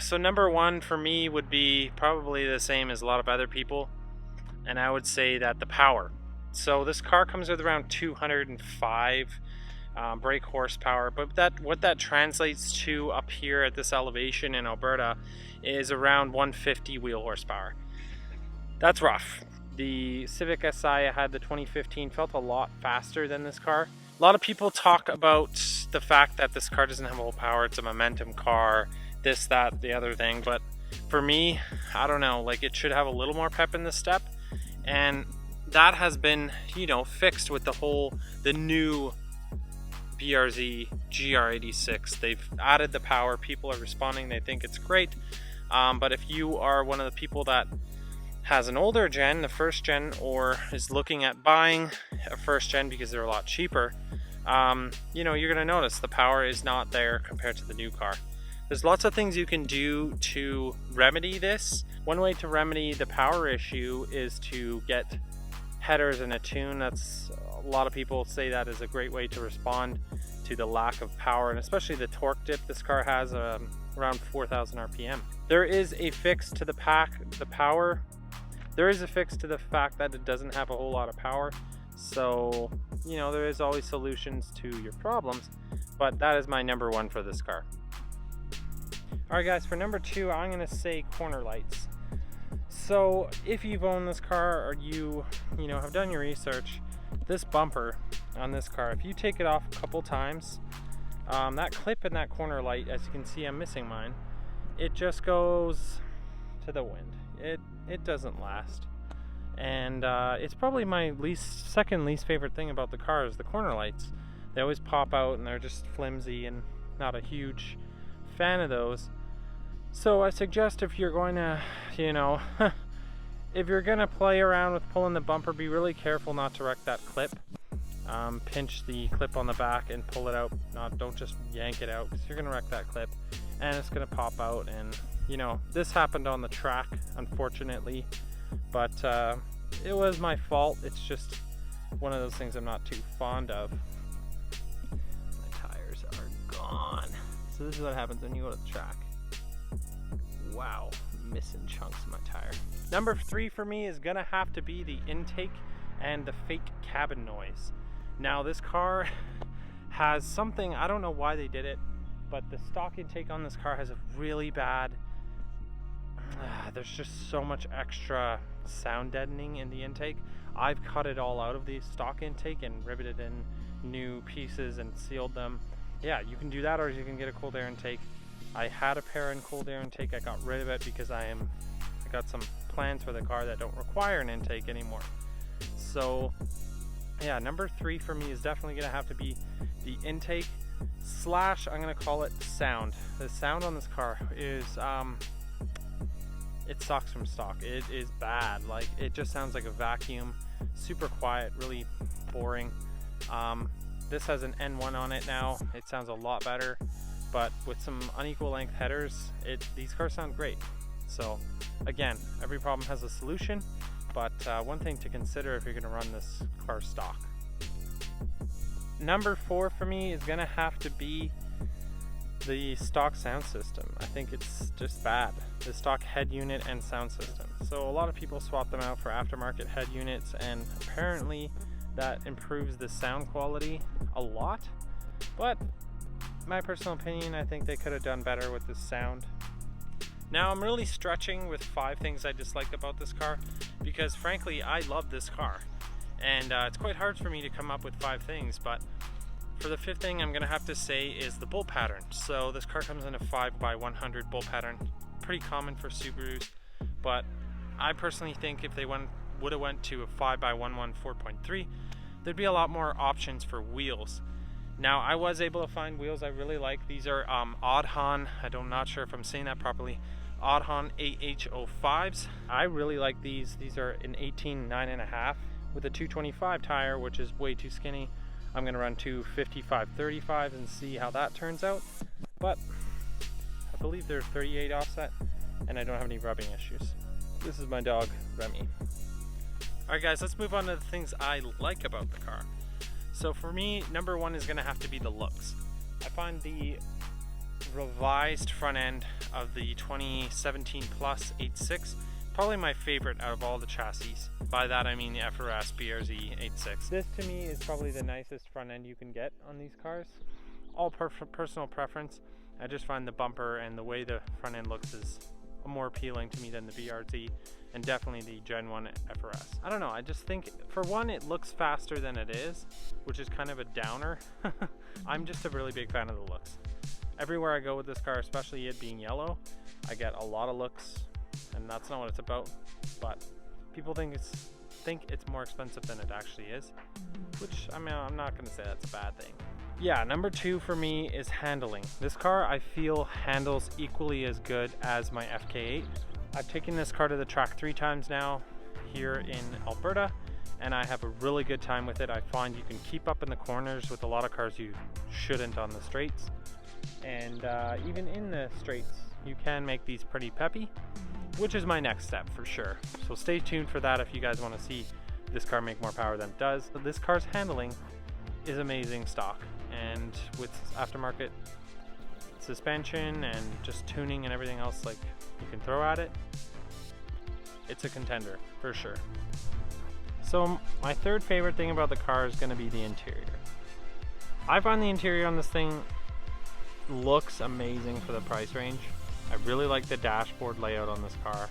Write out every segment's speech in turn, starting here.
So number one for me would be probably the same as a lot of other people, and I would say that the power. So this car comes with around 205 brake horsepower, but what that translates to up here at this elevation in Alberta is around 150 wheel horsepower. That's rough. The Civic Si I had, the 2015, felt a lot faster than this car. A lot of people talk about the fact that this car doesn't have full power, it's a momentum car, this, that, the other thing, but for me, I don't know, like it should have a little more pep in the step, and that has been, you know, fixed with the new BRZ GR86. They've added the power, people are responding, they think it's great, but if you are one of the people that has an older gen, the first gen, or is looking at buying a first gen because they're a lot cheaper, you know, you're going to notice the power is not there compared to the new car. There's lots of things you can do to remedy this. One way to remedy the power issue is to get headers in a tune. That's, a lot of people say that is a great way to respond to the lack of power, and especially the torque dip this car has, around 4,000 RPM. There is a fix to the power. There is a fix to the fact that it doesn't have a whole lot of power. So, you know, there is always solutions to your problems, but that is my number one for this car. Alright guys, for number two, I'm going to say corner lights. So if you've owned this car, or you know, have done your research, this bumper on this car, if you take it off a couple times, that clip in that corner light, as you can see, I'm missing mine, it just goes to the wind. It doesn't last. And it's probably my second least favorite thing about the car is the corner lights. They always pop out and they're just flimsy, and not a huge fan of those. So I suggest, if you're going to, you know, if you're going to play around with pulling the bumper, be really careful not to wreck that clip. Pinch the clip on the back and pull it out. Don't just yank it out, because you're going to wreck that clip and it's going to pop out. And you know, this happened on the track, unfortunately, but it was my fault. It's just one of those things I'm not too fond of. My tires are gone. So this is what happens when you go to the track. Wow, missing chunks of my tire. Number three for me is gonna have to be the intake and the fake cabin noise. Now this car has something, I don't know why they did it, but the stock intake on this car has a really bad, there's just so much extra sound deadening in the intake. I've cut it all out of the stock intake and riveted in new pieces and sealed them. Yeah, you can do that, or you can get a cold air intake. I had a pair in cold air intake. I got rid of it because I got some plans for the car that don't require an intake anymore. So yeah, number three for me is definitely gonna have to be the intake / I'm gonna call it sound. The sound on this car is it sucks from stock. It is bad. Like, it just sounds like a vacuum, super quiet, really boring. This has an N1 on it now. It sounds a lot better, but with some unequal length headers, these cars sound great. So again, every problem has a solution, but one thing to consider if you're going to run this car stock. Number four for me is going to have to be the stock sound system. I think it's just bad, the stock head unit and sound system. So a lot of people swap them out for aftermarket head units, and apparently that improves the sound quality a lot, but my personal opinion, I think they could have done better with the sound. Now I'm really stretching with 5 things I dislike about this car, because frankly I love this car, and it's quite hard for me to come up with 5 things, but for the 5th thing I'm gonna have to say is the bolt pattern. So this car comes in a 5x100 bolt pattern, pretty common for Subarus, but I personally think if they would have went to a 5x11 4.3, there'd be a lot more options for wheels. Now I was able to find wheels I really like. These are Audhon, I'm not sure if I'm saying that properly, Audhon AH05s. I really like these. These are an 18 9.5 with a 225 tire, which is way too skinny. I'm gonna run 2 55/35s and see how that turns out, but I believe they're 38 offset and I don't have any rubbing issues. This is my dog, Remy. Alright guys, let's move on to the things I like about the car. So for me, number one is going to have to be the looks. I find the revised front end of the 2017 Plus 86 probably my favorite out of all the chassis. By that I mean the FRS BRZ 86. This to me is probably the nicest front end you can get on these cars. All personal preference. I just find the bumper and the way the front end looks is more appealing to me than the BRZ, and definitely the Gen 1 FRS. I don't know, I just think for one it looks faster than it is, which is kind of a downer. I'm just a really big fan of the looks. Everywhere I go with this car, especially it being yellow, I get a lot of looks, and that's not what it's about, but people think it's more expensive than it actually is, which I mean, I'm not going to say that's a bad thing. Yeah, number two for me is handling. This car I feel handles equally as good as my FK8. I've taken this car to the track 3 times now here in Alberta, and I have a really good time with it. I find you can keep up in the corners with a lot of cars you shouldn't on the straights, and even in the straights you can make these pretty peppy, which is my next step for sure. So stay tuned for that if you guys want to see this car make more power than it does. This car's handling is amazing stock, and with aftermarket suspension and just tuning and everything else like you can throw at it, it's a contender for sure. So my third favorite thing about the car is going to be the interior. I find the interior on this thing looks amazing for the price range. I really like the dashboard layout on this car.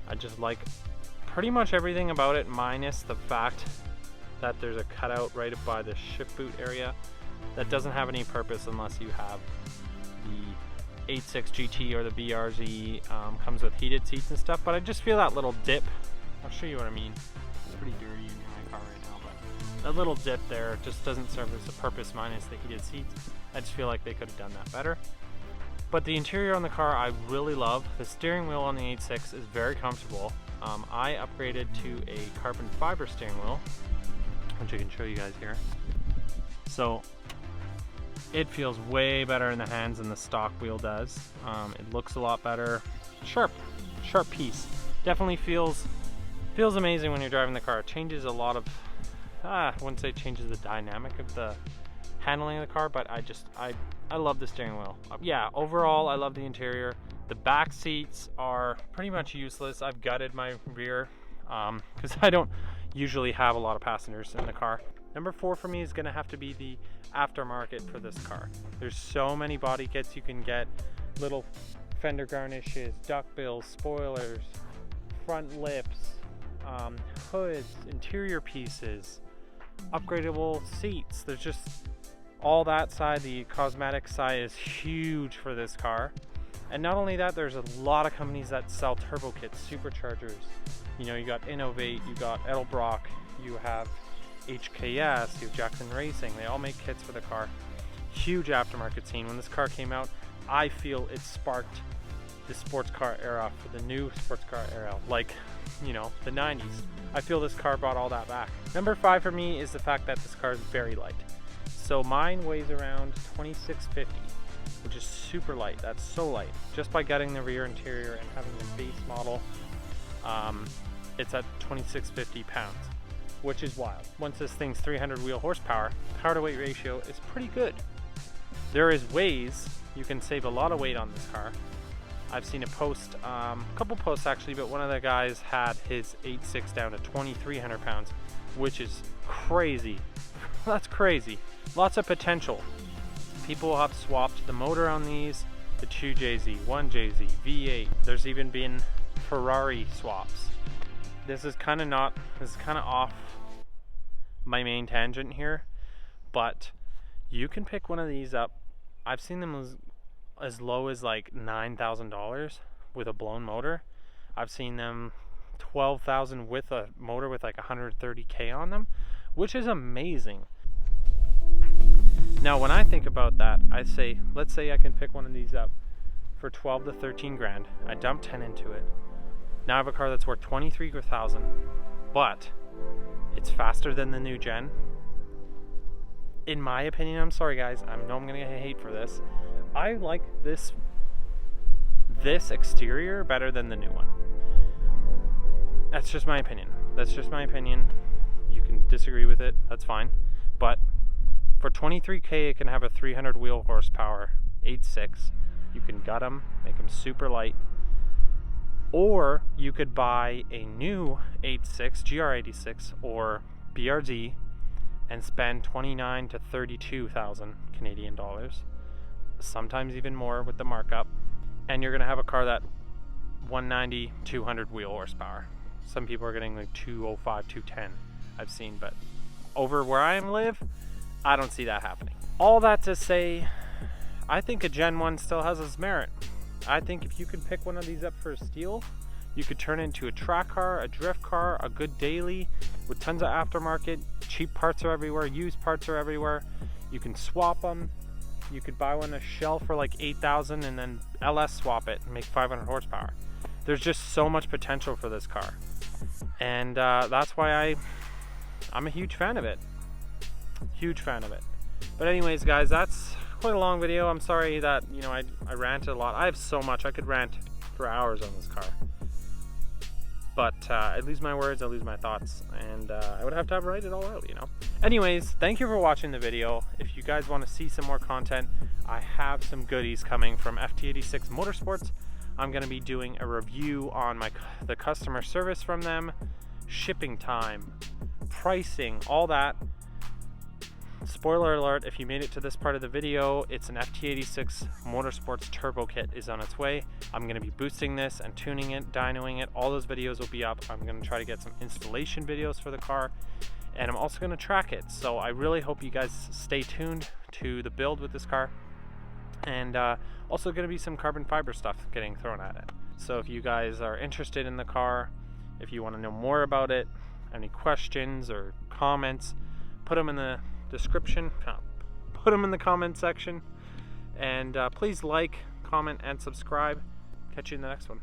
I just like pretty much everything about it, minus the fact that there's a cutout right by the shift boot area that doesn't have any purpose unless you have the 86 GT or the BRZ. Comes with heated seats and stuff, but I just feel that little dip. I'll show you what I mean. It's pretty dirty in my car right now, but that little dip there just doesn't serve as a purpose minus the heated seats. I just feel like they could have done that better. But the interior on the car I really love. The steering wheel on the 86 is very comfortable. I upgraded to a carbon fiber steering wheel, which I can show you guys here. So it feels way better in the hands than the stock wheel does. It looks a lot better. Sharp piece. Definitely feels amazing when you're driving the car. It changes a lot of, I wouldn't say it changes the dynamic of the handling of the car, but I love the steering wheel. Yeah, overall I love the interior. The back seats are pretty much useless. I've gutted my rear because I don't usually have a lot of passengers in the car. Number 4 for me is going to have to be the aftermarket for this car. There's so many body kits you can get. Little fender garnishes, duckbills, spoilers, front lips, hoods, interior pieces, upgradable seats. There's just all that side. The cosmetic side is huge for this car. And not only that, there's a lot of companies that sell turbo kits, superchargers. You know, you got Innovate, you got Edelbrock, you have HKS, you have Jackson Racing. They all make kits for the car. Huge aftermarket scene. When this car came out, I feel it sparked the sports car era, for the new sports car era, like, you know, the 90s. I feel this car brought all that back. Number 5 for me is the fact that this car is very light. So mine weighs around 2650, which is super light. That's so light. Just by gutting the rear interior and having the base model, it's at 2650 pounds, which is wild. Once this thing's 300 wheel horsepower, power to weight ratio is pretty good. There is ways you can save a lot of weight on this car. I've seen a post, a couple posts actually, but one of the guys had his 86 down to 2300 pounds, which is crazy. That's crazy. Lots of potential. People have swapped the motor on these, the 2JZ, 1JZ, V8. There's even been Ferrari swaps. This is kind of off my main tangent here, but you can pick one of these up. I've seen them as low as like $9,000 with a blown motor. I've seen them $12,000 with a motor with like 130K on them, which is amazing. Now when I think about that, I say, let's say I can pick one of these up for 12 to 13 grand. I dump 10 into it. Now I have a car that's worth 23,000, but it's faster than the new gen. In my opinion, I'm sorry guys, I know I'm gonna get hate for this. I like this exterior better than the new one. That's just my opinion. That's just my opinion. You can disagree with it, that's fine. But for $23K, it can have a 300 wheel horsepower 8.6. You can gut them, make them super light. Or you could buy a new 8.6 GR86 or BRZ and spend 29 to 32,000 Canadian dollars, sometimes even more with the markup, and you're gonna have a car that 190, 200 wheel horsepower. Some people are getting like 205, 210 I've seen, but over where I live, I don't see that happening. All that to say, I think a Gen 1 still has its merit. I think if you can pick one of these up for a steal, you could turn it into a track car, a drift car, a good daily with tons of aftermarket. Cheap parts are everywhere, used parts are everywhere. You can swap them. You could buy one a shell for like 8,000 and then LS swap it and make 500 horsepower. There's just so much potential for this car. And that's why I'm a huge fan of it. Huge fan of it. But anyways, guys, that's quite a long video. I'm sorry that, you know, I ranted a lot. I have so much. I could rant for hours on this car. But I lose my words, I lose my thoughts, and I would have to write it all out, you know. Anyways, thank you for watching the video. If you guys want to see some more content, I have some goodies coming from FT86 Motorsports. I'm going to be doing a review on the customer service from them, shipping time, pricing, all that. Spoiler alert, if you made it to this part of the video, it's an FT86 Motorsports Turbo Kit is on its way. I'm going to be boosting this and tuning it, dynoing it. All those videos will be up. I'm going to try to get some installation videos for the car, and I'm also going to track it. So I really hope you guys stay tuned to the build with this car, and also going to be some carbon fiber stuff getting thrown at it. So if you guys are interested in the car, if you want to know more about it, any questions or comments, put them in the description, put them in the comment section, and please like, comment, and subscribe. Catch you in the next one.